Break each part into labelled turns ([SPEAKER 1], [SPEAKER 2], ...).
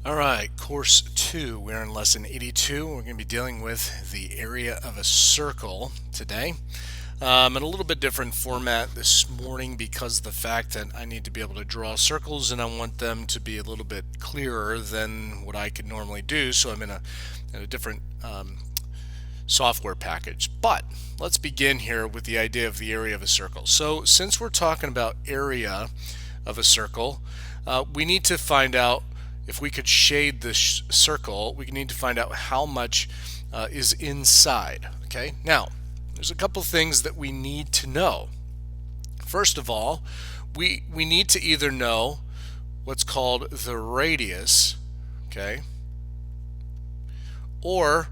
[SPEAKER 1] All right, course 2. We're in lesson 82. We're going to be dealing with the area of a circle today. In a little bit different format this morning because of the fact that I need to be able to draw circles and I want them to be a little bit clearer than what I could normally do. So I'm in a different software package. But let's begin here with the idea of the area of a circle. So since we're talking about area of a circle, we need to find out if we could shade this circle. We need to find out how much is inside. Okay, now there's a couple things that we need to know. First of all, we need to either know what's called the radius, okay, or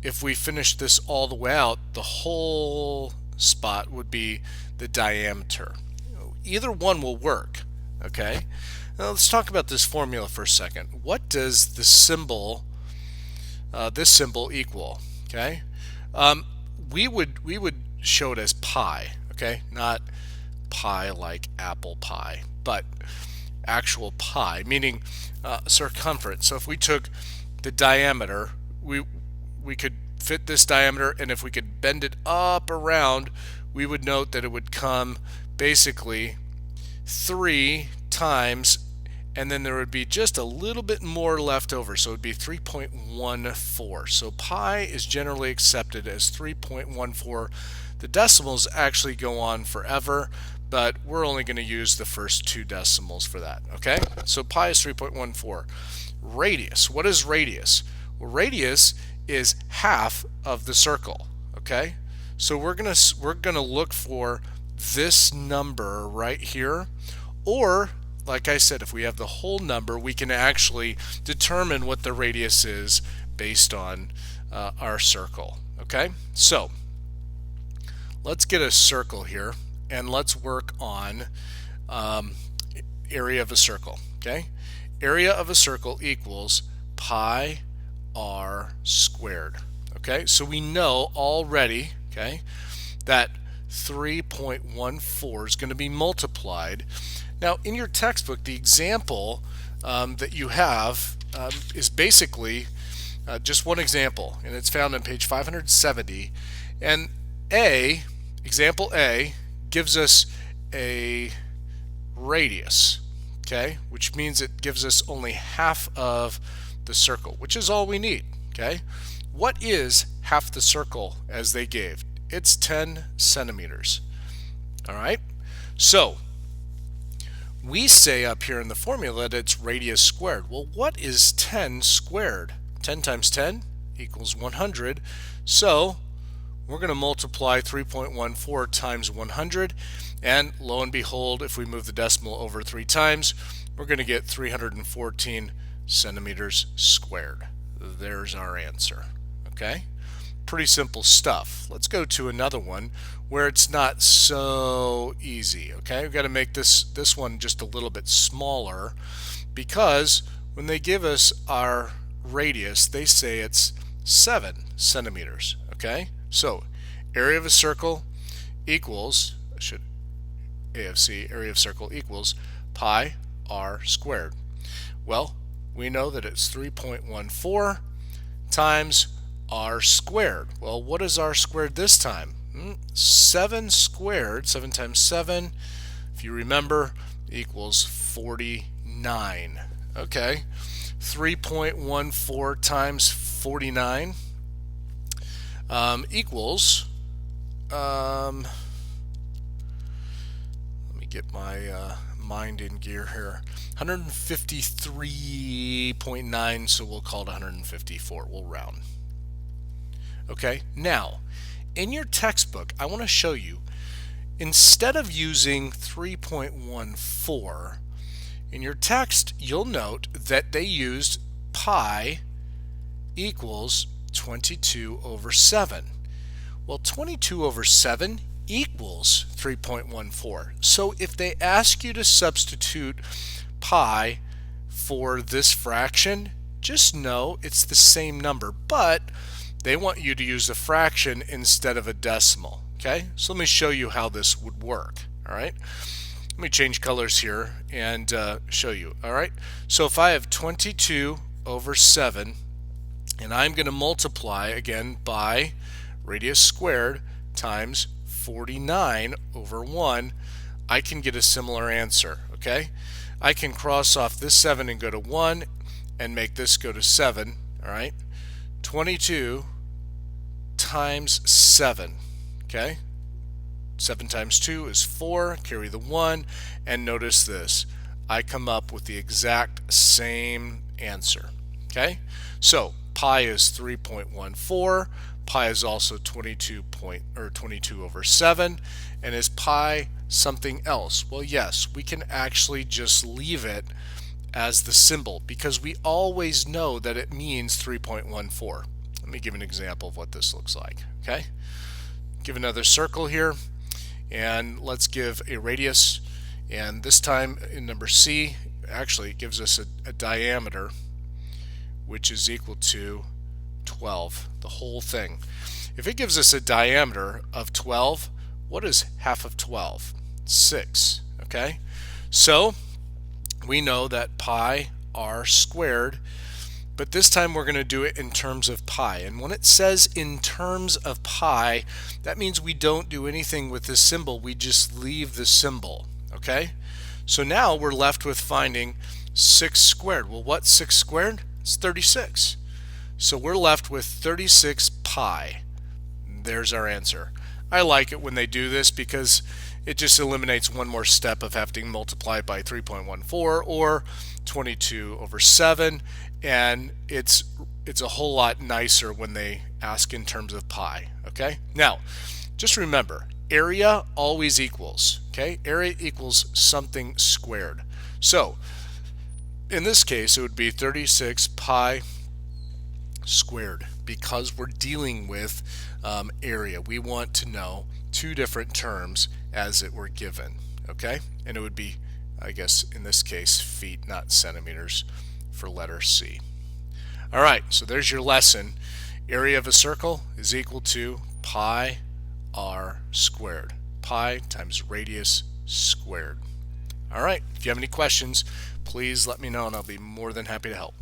[SPEAKER 1] if we finish this all the way out, the whole spot would be the diameter. Either one will work, okay? Now let's talk about this formula for a second. What does the symbol, this symbol equal, okay? We would show it as pi, okay? Not pi like apple pie, but actual pi, meaning circumference. So if we took the diameter, we could fit this diameter, and if we could bend it up around, we would note that it would come basically 3 times, and then there would be just a little bit more left over, so it would be 3.14. So pi is generally accepted as 3.14. The decimals actually go on forever, but we're only going to use the first 2 decimals for that. Okay, so pi is 3.14. Radius. What is radius? Well, radius is half of the circle. Okay, so we're gonna look for this number right here, or like I said, if we have the whole number, we can actually determine what the radius is based on our circle. Okay, so let's get a circle here and let's work on area of a circle. Okay, area of a circle equals pi r squared. Okay, so we know already, okay, that 3.14 is going to be multiplied. Now in your textbook, the example that you have is basically just one example, and it's found on page 570. And example A gives us a radius, okay, which means it gives us only half of the circle, which is all we need. Okay, what is half the circle as they gave? It's 10 centimeters. All right, so we say up here in the formula that it's radius squared. Well, what is 10 squared? 10 times 10 equals 100. So we're going to multiply 3.14 times 100, and lo and behold, if we move the decimal over 3 times, we're going to get 314 centimeters squared. There's our answer. Okay, pretty simple stuff. Let's go to another one where it's not so easy. Okay, we've got to make this one just a little bit smaller, because when they give us our radius, they say it's 7 centimeters. Okay, so area of a circle equals, AFC, area of circle equals pi r squared. Well, we know that it's 3.14 times r squared. Well, what is r squared this time? 7 squared, 7 times 7, if you remember, equals 49. Okay, 3.14 times 49 equals, let me get my mind in gear here, 153.9, so we'll call it 154. We'll round. Okay, now in your textbook, I want to show you, instead of using 3.14 in your text, you'll note that they used pi equals 22 over 7. Well, 22 over 7 equals 3.14. So if they ask you to substitute pi for this fraction, just know it's the same number, but they want you to use a fraction instead of a decimal. Okay, so let me show you how this would work. All right, let me change colors here and show you. All right, so if I have 22 over 7, and I'm going to multiply again by radius squared times 49 over 1, I can get a similar answer, okay? I can cross off this 7 and go to 1 and make this go to 7, all right? 22 times 7, okay? 7 times 2 is 4, carry the 1, and notice this. I come up with the exact same answer, okay? So pi is 3.14, pi is also 22 over 7, and is pi something else? Well, yes, we can actually just leave it as the symbol because we always know that it means 3.14. Let me give an example of what this looks like, okay? Give another circle here, and let's give a radius, and this time in number C, actually it gives us a diameter, which is equal to 12, the whole thing. If it gives us a diameter of 12, what is half of 12? 6, okay? So we know that pi r squared, but this time we're going to do it in terms of pi. And when it says in terms of pi, that means we don't do anything with this symbol, we just leave the symbol, okay? So now we're left with finding 6 squared. Well, what's 6 squared? It's 36. So we're left with 36 pi. There's our answer. I like it when they do this because it just eliminates one more step of having to multiply by 3.14 or 22 over 7, and it's a whole lot nicer when they ask in terms of pi, okay? Now, just remember, area always equals, okay? Area equals something squared. So, in this case, it would be 36 pi squared because we're dealing with area. We want to know two different terms as it were given, okay? And it would be, I guess, in this case, feet, not centimeters for letter C. All right, so there's your lesson. Area of a circle is equal to pi r squared. Pi times radius squared. All right, if you have any questions, please let me know and I'll be more than happy to help.